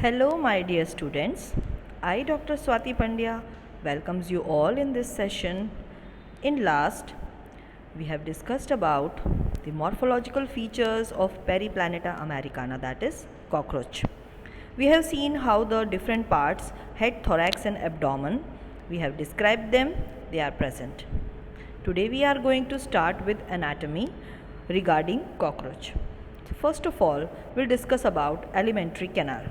Hello, my dear students. I, Dr. Swati Pandya, welcomes you all in this session. In last, we have discussed about the morphological features of Periplaneta americana, that is cockroach. We have seen how the different parts, head, thorax and abdomen, we have described them, they are present. Today we are going to start with anatomy regarding cockroach. So first of all, we'll discuss about alimentary canal.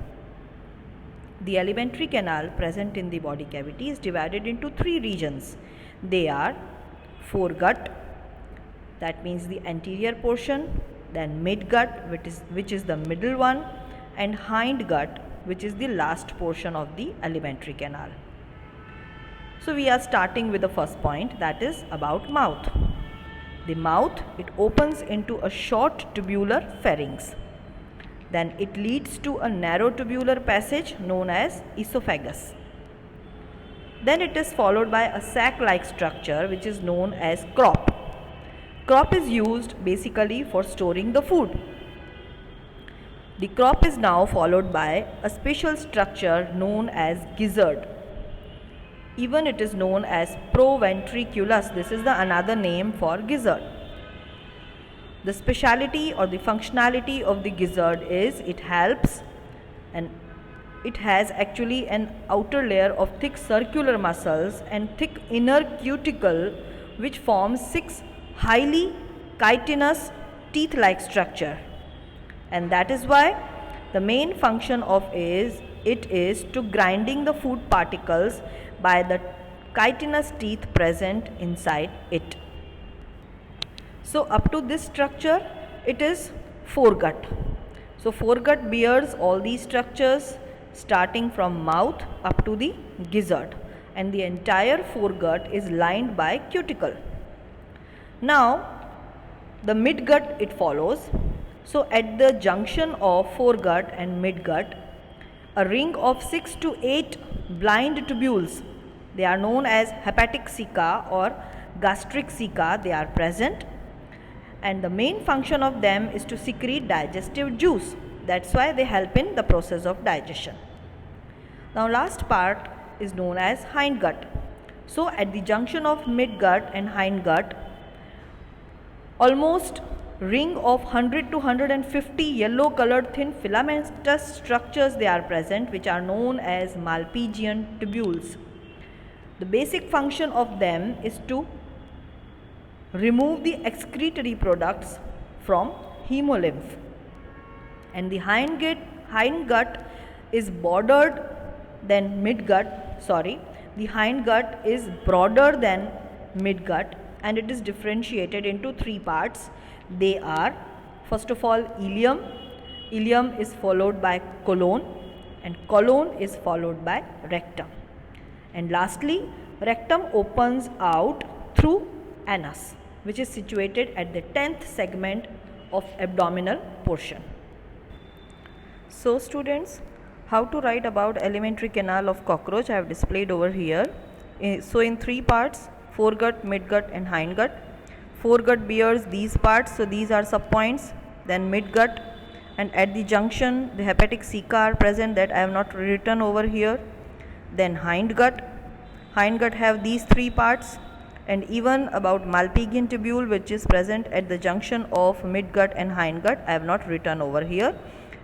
The alimentary canal present in the body cavity is divided into three regions. They are foregut, that means the anterior portion, then midgut, which is the middle one, and hindgut, which is the last portion of the alimentary canal. So we are starting with the first point, that is about mouth. The mouth, it opens into a short tubular pharynx. Then it leads to a narrow tubular passage known as esophagus. Then it is followed by a sac-like structure which is known as crop. Crop is used basically for storing the food. The crop is now followed by a special structure known as gizzard. Even it is known as proventriculus. This is the another name for gizzard. The speciality or the functionality of the gizzard is it helps, and it has actually an outer layer of thick circular muscles and thick inner cuticle which forms 6 highly chitinous teeth-like structure, and that is why the main function of it is to grinding the food particles by the chitinous teeth present inside it. So up to this structure it is foregut. So foregut bears all these structures starting from mouth up to the gizzard, and the entire foregut is lined by cuticle. Now the midgut it follows. So at the junction of foregut and midgut, a ring of 6 to 8 blind tubules, they are known as hepatic ceca or gastric ceca, they are present. And the main function of them is to secrete digestive juice. That's why they help in the process of digestion. Now last part is known as hindgut. So at the junction of midgut and hindgut, almost ring of 100 to 150 yellow colored thin filamentous structures they are present, which are known as Malpighian tubules. The basic function of them is to remove the excretory products from hemolymph, and the hindgut is bordered than midgut, the hindgut is broader than midgut, and it is differentiated into three parts. They are, first of all, ileum. Ileum is followed by colon, and colon is followed by rectum, and lastly rectum opens out through anus, which is situated at the 10th segment of abdominal portion. So students, how to write about alimentary canal of cockroach I have displayed over here. So in three parts, foregut, midgut and hindgut. Foregut bears these parts, so these are subpoints, then midgut, and at the junction the hepatic ceca are present, that I have not written over here. Then hindgut have these three parts, and even about Malpighian tubule which is present at the junction of midgut and hindgut I have not written over here.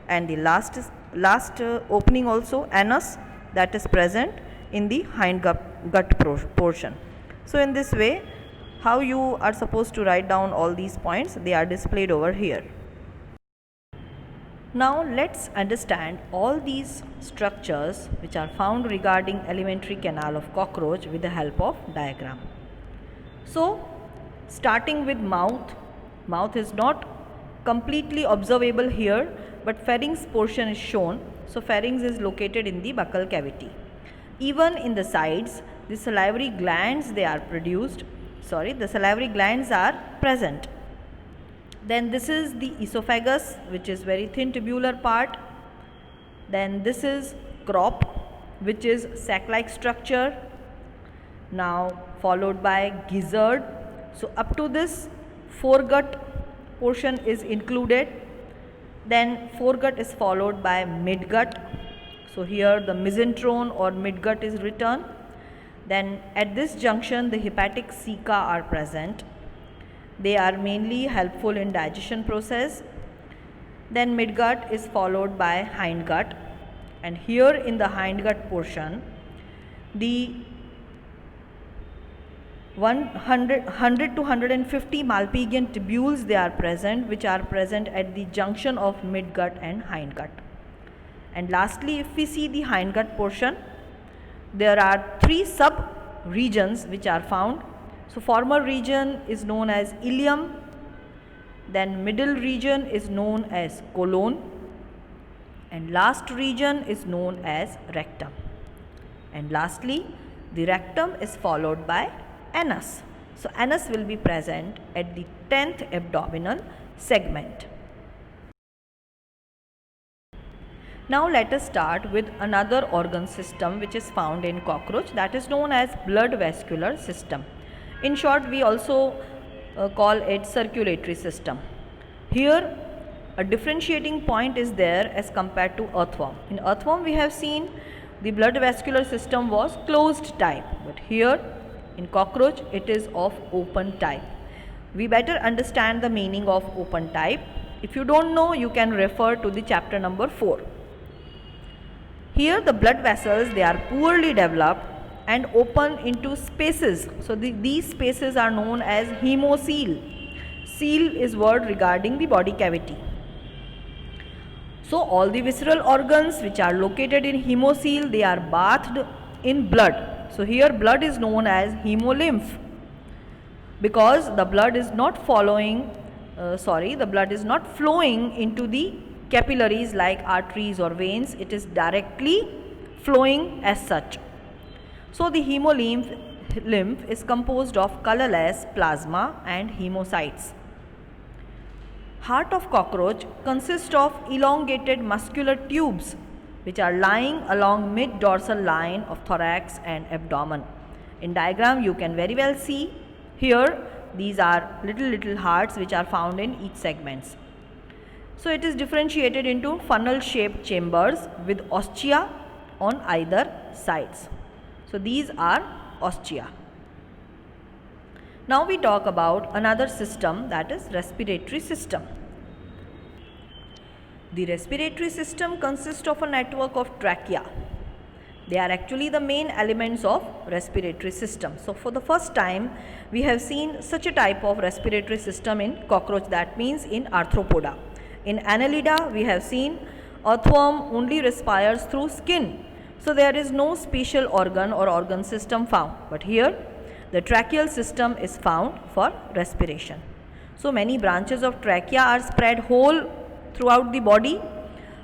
And the last opening also, anus, that is present in the hindgut portion. So in this way, how you are supposed to write down all these points, they are displayed over here. Now let's understand all these structures which are found regarding alimentary canal of cockroach with the help of diagram. So starting with mouth is not completely observable here, but pharynx portion is shown. So pharynx is located in the buccal cavity. Even in the sides, the salivary glands are present. Then this is the esophagus, which is very thin tubular part. Then this is crop, which is sac-like structure. Now followed by gizzard. So up to this foregut portion is included. Then foregut is followed by midgut, So here the mesenteron or midgut is written. Then at this junction the hepatic ceca are present. They are mainly helpful in digestion process. Then midgut is followed by hindgut, and here in the hindgut portion the 100 to 150 Malpighian tubules they are present, which are present at the junction of midgut and hindgut. And lastly, if we see the hindgut portion, there are 3 sub regions which are found. So former region is known as ileum, then middle region is known as colon, and last region is known as rectum. And lastly, the rectum is followed by anus. So anus will be present at the 10th abdominal segment. Now let us start with another organ system which is found in cockroach, that is known as blood vascular system. In short, we also call it circulatory system. Here a differentiating point is there as compared to earthworm. In earthworm we have seen the blood vascular system was closed type, but here in cockroach it is of open type. We better understand the meaning of open type. If you don't know, you can refer to the chapter number 4. Here the blood vessels, they are poorly developed and open into spaces. So these spaces are known as hemocoel. Seal is word regarding the body cavity. So all the visceral organs which are located in hemocoel, they are bathed in blood. So here blood is known as hemolymph, because the blood is not flowing into the capillaries like arteries or veins. It is directly flowing as such. So the hemolymph is composed of colorless plasma and hemocytes. Heart of cockroach consists of elongated muscular tubes which are lying along mid-dorsal line of thorax and abdomen. In diagram you can very well see here these are little hearts which are found in each segments. So it is differentiated into funnel shaped chambers with ostia on either sides. So these are ostia. Now we talk about another system, that is respiratory system. The respiratory system consists of a network of trachea. They are actually the main elements of respiratory system. So for the first time we have seen such a type of respiratory system in cockroach, that means in Arthropoda. In Annelida we have seen earthworm only respires through skin. So there is no special organ or organ system found, but here the tracheal system is found for respiration. So many branches of trachea are spread whole throughout the body,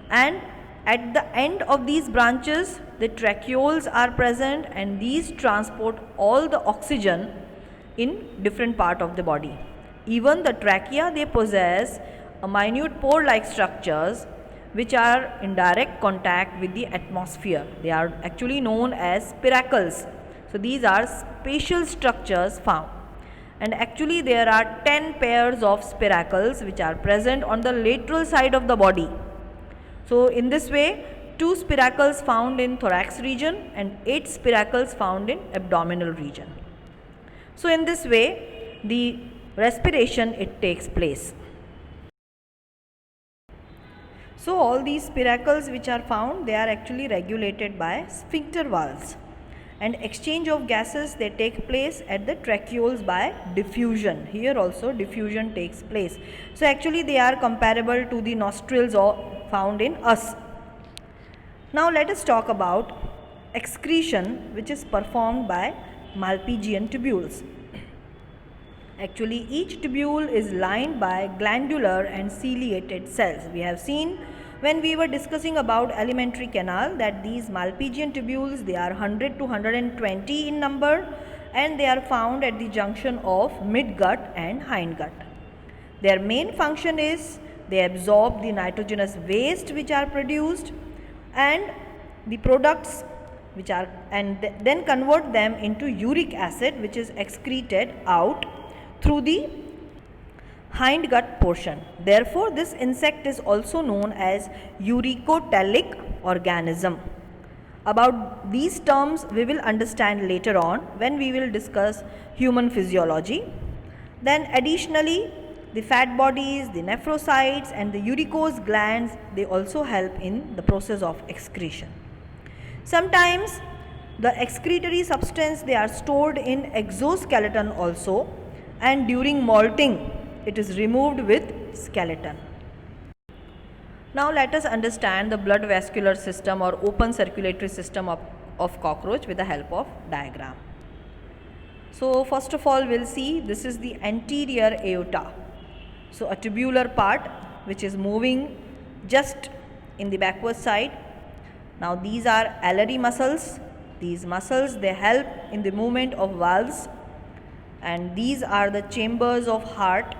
and at the end of these branches the tracheoles are present, and these transport all the oxygen in different part of the body. Even the trachea, they possess a minute pore-like structures which are in direct contact with the atmosphere. They are actually known as spiracles. So these are spatial structures found, and actually there are 10 pairs of spiracles which are present on the lateral side of the body. So in this way 2 spiracles found in thorax region and 8 spiracles found in abdominal region. So in this way the respiration it takes place. So all these spiracles which are found, they are actually regulated by sphincter valves, and exchange of gases they take place at the tracheoles by diffusion. Here also diffusion takes place. So actually they are comparable to the nostrils found in us. Now let us talk about excretion which is performed by Malpighian tubules. Actually each tubule is lined by glandular and ciliated cells. We have seen when we were discussing about alimentary canal that these Malpighian tubules, they are 100 to 120 in number, and they are found at the junction of midgut and hindgut. Their main function is they absorb the nitrogenous waste which are produced and the products which are, and then convert them into uric acid which is excreted out through the hindgut portion. Therefore, this insect is also known as uricotelic organism. About these terms we will understand later on when we will discuss human physiology. Then additionally, the fat bodies, the nephrocytes and the uricose glands, they also help in the process of excretion. Sometimes the excretory substance, they are stored in exoskeleton also, and during molting it is removed with skeleton. Now let us understand the blood vascular system or open circulatory system of cockroach with the help of diagram. So first of all, we'll see this is the anterior aorta. So a tubular part which is moving just in the backward side. Now these are alary muscles. These muscles, they help in the movement of valves, and these are the chambers of heart.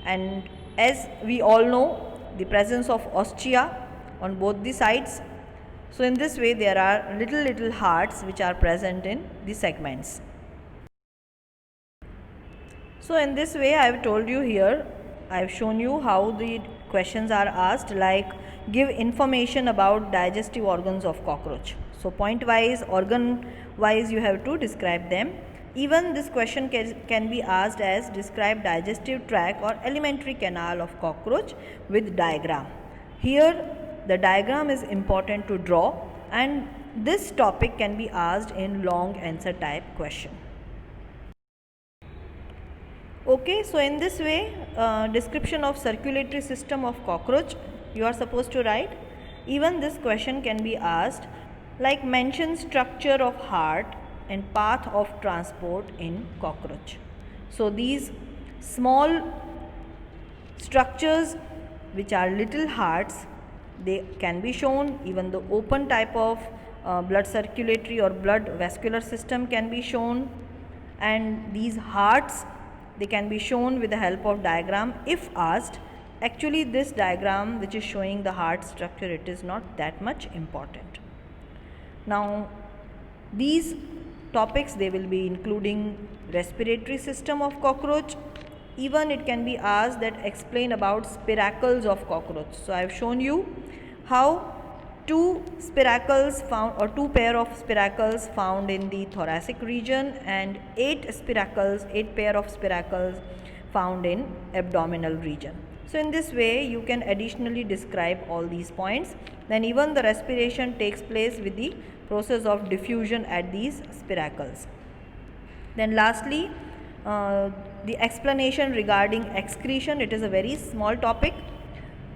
And as we all know, the presence of ostia on both the sides. So in this way there are little hearts which are present in the segments. So in this way I have told you here, I have shown you how the questions are asked, like give information about digestive organs of cockroach. So point wise, organ wise you have to describe them. Even this question can be asked as describe digestive tract or alimentary canal of cockroach with diagram. Here the diagram is important to draw, and this topic can be asked in long answer type question. Okay, so in this way, description of circulatory system of cockroach you are supposed to write. Even this question can be asked, like mention structure of heart and path of transport in cockroach. So these small structures which are little hearts, they can be shown. Even the open type of blood circulatory or blood vascular system can be shown, and these hearts, they can be shown with the help of diagram if asked. Actually this diagram which is showing the heart structure, it is not that much important. Now these topics, they will be including respiratory system of cockroach. Even it can be asked that explain about spiracles of cockroach. So I have shown you how two spiracles found, or two pair of spiracles found in the thoracic region, and eight pair of spiracles found in abdominal region. So in this way you can additionally describe all these points. Then even the respiration takes place with the process of diffusion at these spiracles. Then lastly, the explanation regarding excretion. It is a very small topic,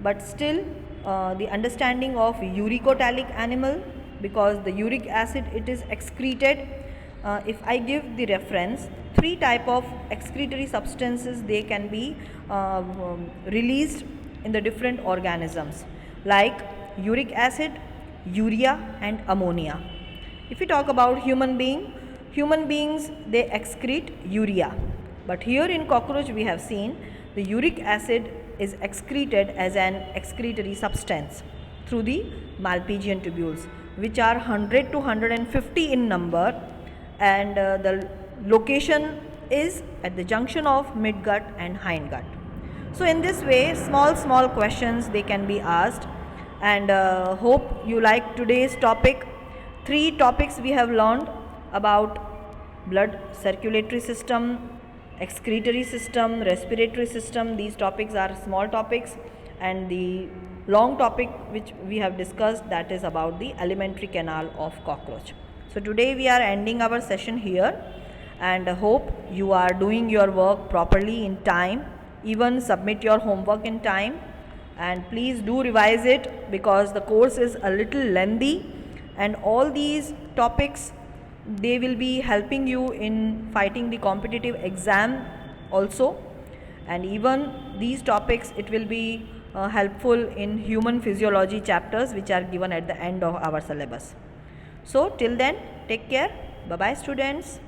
but still the understanding of uricotalic animal, because the uric acid, it is excreted. If I give the reference, three type of excretory substances, they can be released in the different organisms, like uric acid, urea and ammonia. If we talk about human beings, they excrete urea, but here in cockroach we have seen the uric acid is excreted as an excretory substance through the Malpighian tubules, which are 100 to 150 in number, and the location is at the junction of midgut and hindgut. So in this way small questions they can be asked, and hope you like today's topic. Three topics we have learned about blood circulatory system, excretory system, respiratory system. These topics are small topics, and the long topic which we have discussed, that is about the alimentary canal of cockroach. So today we are ending our session here, and hope you are doing your work properly in time. Even submit your homework in time, and please do revise it, because the course is a little lengthy, and all these topics, they will be helping you in fighting the competitive exam also, and even these topics, it will be helpful in human physiology chapters which are given at the end of our syllabus. So till then, take care. Bye bye students.